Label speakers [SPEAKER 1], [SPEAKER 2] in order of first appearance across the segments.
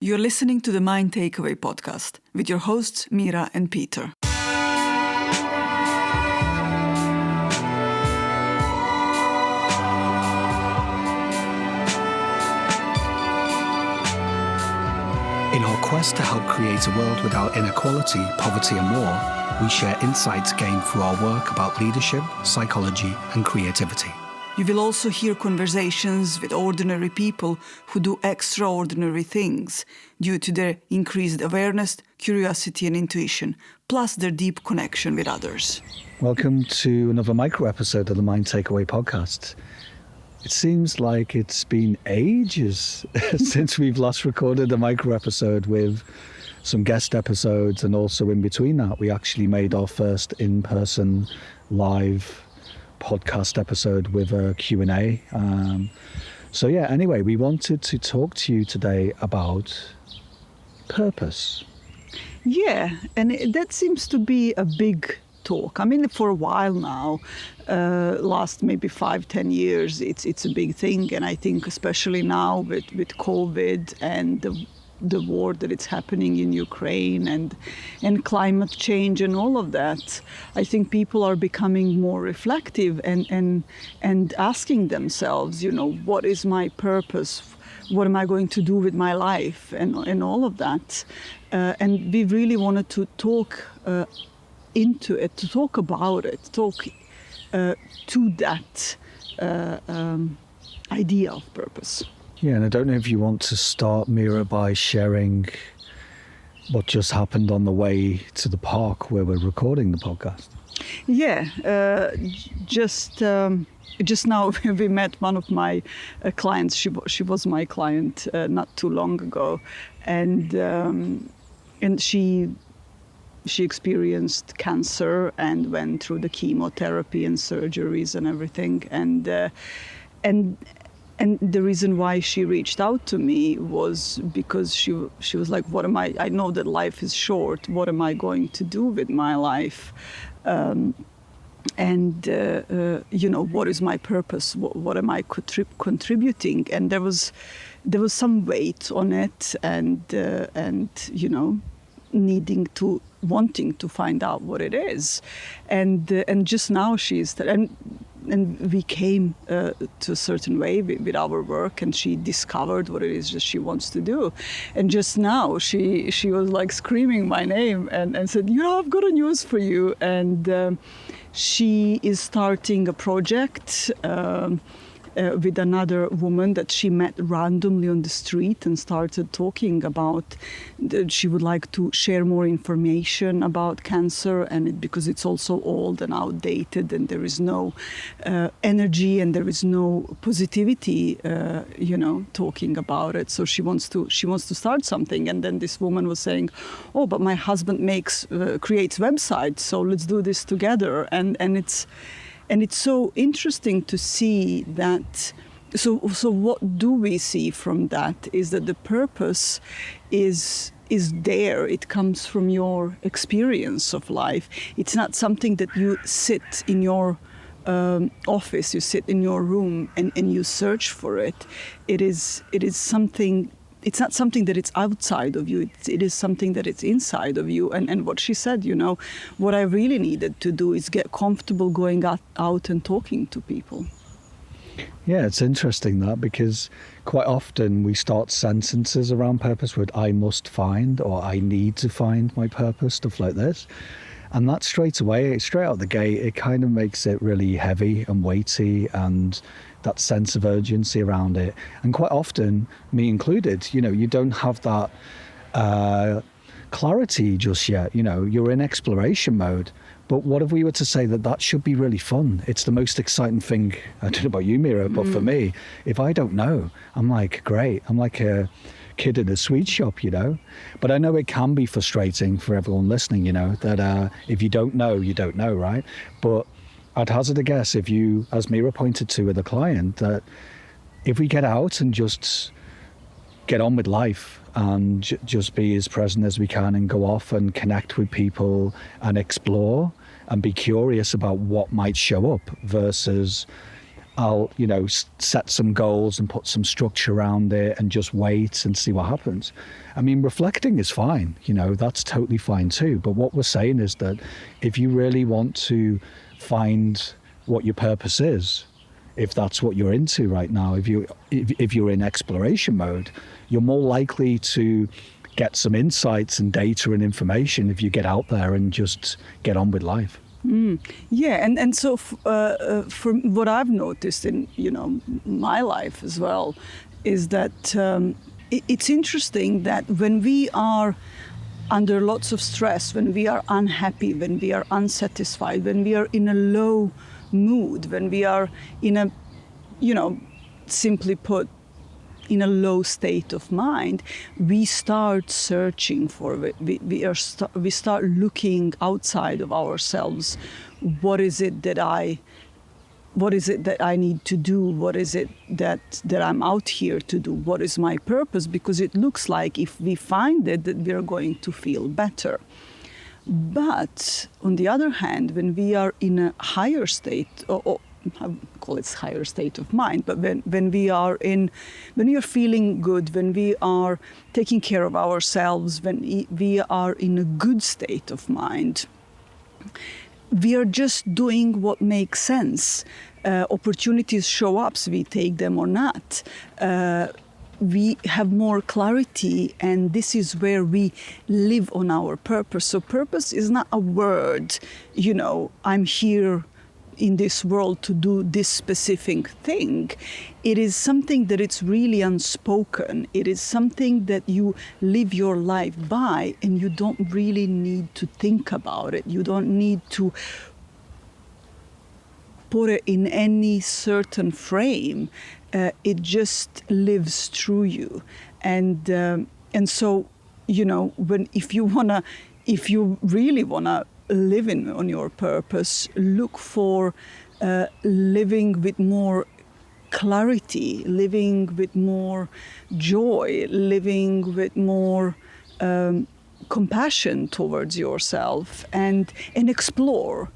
[SPEAKER 1] You're listening to the Mind Takeaway podcast with your hosts Mira and Peter.
[SPEAKER 2] In our quest to help create a world without inequality, poverty and war, we share insights gained through our work about leadership, psychology and creativity.
[SPEAKER 1] You will also hear conversations with ordinary people who do extraordinary things due to their increased awareness, curiosity and intuition, plus their deep connection with others.
[SPEAKER 2] Welcome to another micro episode of the Mind Takeaway podcast. It seems like it's been ages since we've last recorded a micro episode with some guest episodes, and also in between that we actually made our first in-person live podcast episode with a Q&A. Anyway, we wanted to talk to you today about purpose.
[SPEAKER 1] Yeah, and that seems to be a big talk. I mean, for a while now, last maybe 5-10 years, it's a big thing. And I think especially now with COVID and the war that it's happening in Ukraine and climate change and all of that, I think people are becoming more reflective and asking themselves, what is my purpose? What am I going to do with my life? And all of that. And we really wanted to talk into it, to talk about it, to that idea of purpose.
[SPEAKER 2] Yeah, and I don't know if you want to start, Mira, by sharing what just happened on the way to the park where we're recording the podcast.
[SPEAKER 1] Yeah, just now we met one of my clients. She was my client not too long ago, and she experienced cancer and went through the chemotherapy and surgeries and everything, and the reason why she reached out to me was because she was like, I know that life is short, what am I going to do with my life? What is my purpose? What am I contributing? And there was some weight on it, and wanting to find out what it is. And just now and we came to a certain way with our work, and she discovered what it is that she wants to do. And just now she was like screaming my name and said, I've got a news for you. And she is starting a project with another woman that she met randomly on the street, and started talking about that she would like to share more information about cancer, and because it's also old and outdated, and there is no energy and there is no positivity, talking about it. So she wants to start something. And then this woman was saying, "Oh, but my husband creates websites, so let's do this together." And it's so interesting to see that. So what do we see from that is that the purpose is there. It comes from your experience of life. It's not something that you sit in your office, you sit in your room and you search for it. It is something. It's not something that it's outside of you. It is something that it's inside of you. And what she said, what I really needed to do is get comfortable going out and talking to people.
[SPEAKER 2] Yeah, it's interesting that, because quite often we start sentences around purpose with "I must find" or "I need to find my purpose," stuff like this. And that straight out the gate, it kind of makes it really heavy and weighty, and that sense of urgency around it. And quite often, me included, you don't have that clarity just yet. You're in exploration mode. But what if we were to say that should be really fun? It's the most exciting thing. I don't know about you, Mira, but for me, if I don't know, I'm like, great. I'm like a kid in a sweet shop, But I know it can be frustrating for everyone listening, that if you don't know, you don't know, right? But I'd hazard a guess, if you, as Mira pointed to with a client, that if we get out and just get on with life and just be as present as we can and go off and connect with people and explore and be curious about what might show up versus I'll, set some goals and put some structure around it and just wait and see what happens. I mean, reflecting is fine, that's totally fine too. But what we're saying is that if you really want to find what your purpose is, if that's what you're into right now, if you're in exploration mode, you're more likely to get some insights and data and information if you get out there and just get on with life.
[SPEAKER 1] Yeah, and so for what I've noticed in my life as well is that it's interesting that when we are under lots of stress, when we are unhappy, when we are unsatisfied, when we are in a low mood, when we are in a, simply put, in a low state of mind, we start searching for it. We start looking outside of ourselves. What is it that I need to do? What is it that I'm out here to do? What is my purpose? Because it looks like if we find it, that we are going to feel better. But on the other hand, when we are in a higher state, or I call it higher state of mind, but when we are feeling good, when we are taking care of ourselves, when we are in a good state of mind, we are just doing what makes sense. Opportunities show up, so we take them or not. We have more clarity, and this is where we live on our purpose. So purpose is not a word, I'm here in this world to do this specific thing. It is something that it's really unspoken. It is something that you live your life by, and you don't really need to think about it. You don't need to put it in any certain frame. It just lives through you. And so, if you really wanna live on your purpose, look for living with more clarity, living with more joy, living with more compassion towards yourself, and explore.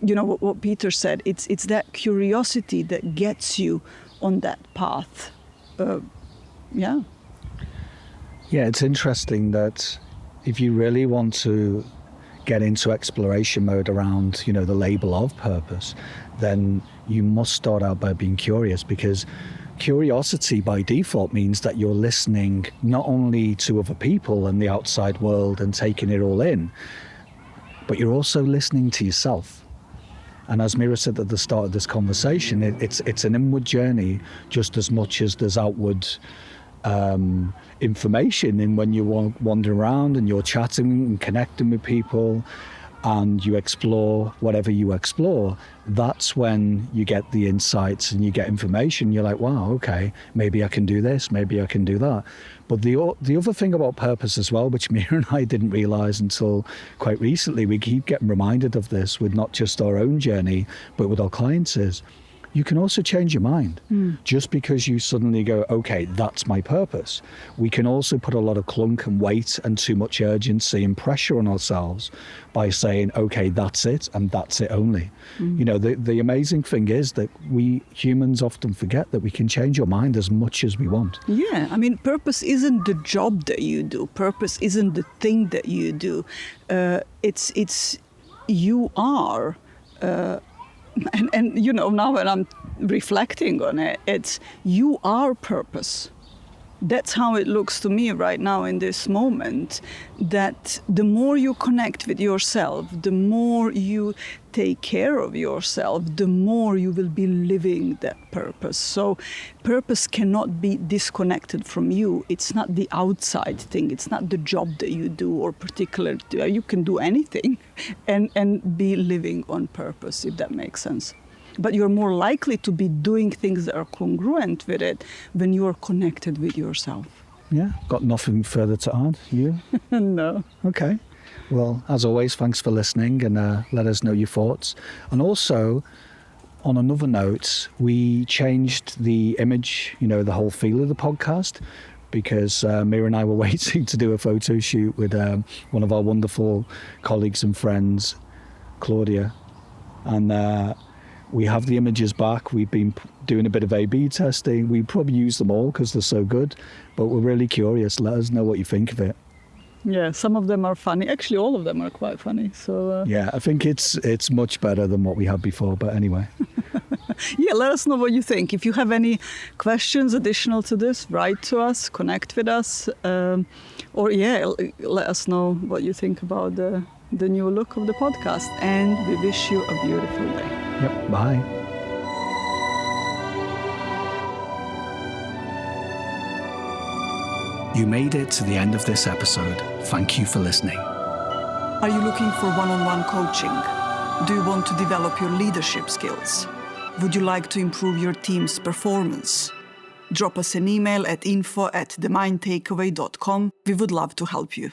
[SPEAKER 1] What Peter said, it's that curiosity that gets you on that path. Yeah,
[SPEAKER 2] it's interesting that if you really want to get into exploration mode around, the label of purpose, then you must start out by being curious, because curiosity by default means that you're listening not only to other people and the outside world and taking it all in, but you're also listening to yourself. And as Mira said at the start of this conversation, it's an inward journey just as much as there's outward information in when you wander around and you're chatting and connecting with people and you explore whatever you explore. That's when you get the insights and you get information. You're like, wow, okay, maybe I can do this, maybe I can do that. But the other thing about purpose as well, which Mira and I didn't realize until quite recently, we keep getting reminded of this with not just our own journey, but with our clients, is you can also change your mind. Just because you suddenly go, okay, that's my purpose. We can also put a lot of clunk and weight and too much urgency and pressure on ourselves by saying, okay, that's it and that's it only. The amazing thing is that we humans often forget that we can change our mind as much as we want.
[SPEAKER 1] Yeah, I mean, purpose isn't the job that you do. Purpose isn't the thing that you do. It's you are. And now when I'm reflecting on it, it's you are purpose. That's how it looks to me right now in this moment, that the more you connect with yourself, the more you take care of yourself, the more you will be living that purpose. So purpose cannot be disconnected from you. It's not the outside thing. It's not the job that you do or particular. You can do anything and be living on purpose, if that makes sense. But you're more likely to be doing things that are congruent with it when you are connected with yourself.
[SPEAKER 2] Yeah, got nothing further to add. You?
[SPEAKER 1] No.
[SPEAKER 2] Okay. Well, as always, thanks for listening, and let us know your thoughts. And also, on another note, we changed the image, the whole feel of the podcast, because Mira and I were waiting to do a photo shoot with one of our wonderful colleagues and friends, Claudia. And We have the images back. We've been doing a bit of A/B testing. We probably use them all because they're so good, but we're really curious. Let us know what you think of it.
[SPEAKER 1] Yeah, some of them are funny. Actually, all of them are quite funny. So
[SPEAKER 2] Yeah, I think it's much better than what we had before. But anyway,
[SPEAKER 1] yeah, let us know what you think. If you have any questions additional to this, write to us, connect with us, or let us know what you think about the new look of the podcast. And we wish you a beautiful day.
[SPEAKER 2] yep. Bye. You made it to the end of this episode. Thank you for listening.
[SPEAKER 1] Are you looking for one-on-one coaching? Do you want to develop your leadership skills? Would you like to improve your team's performance? Drop us an email at info@themindtakeaway.com. We would love to help you.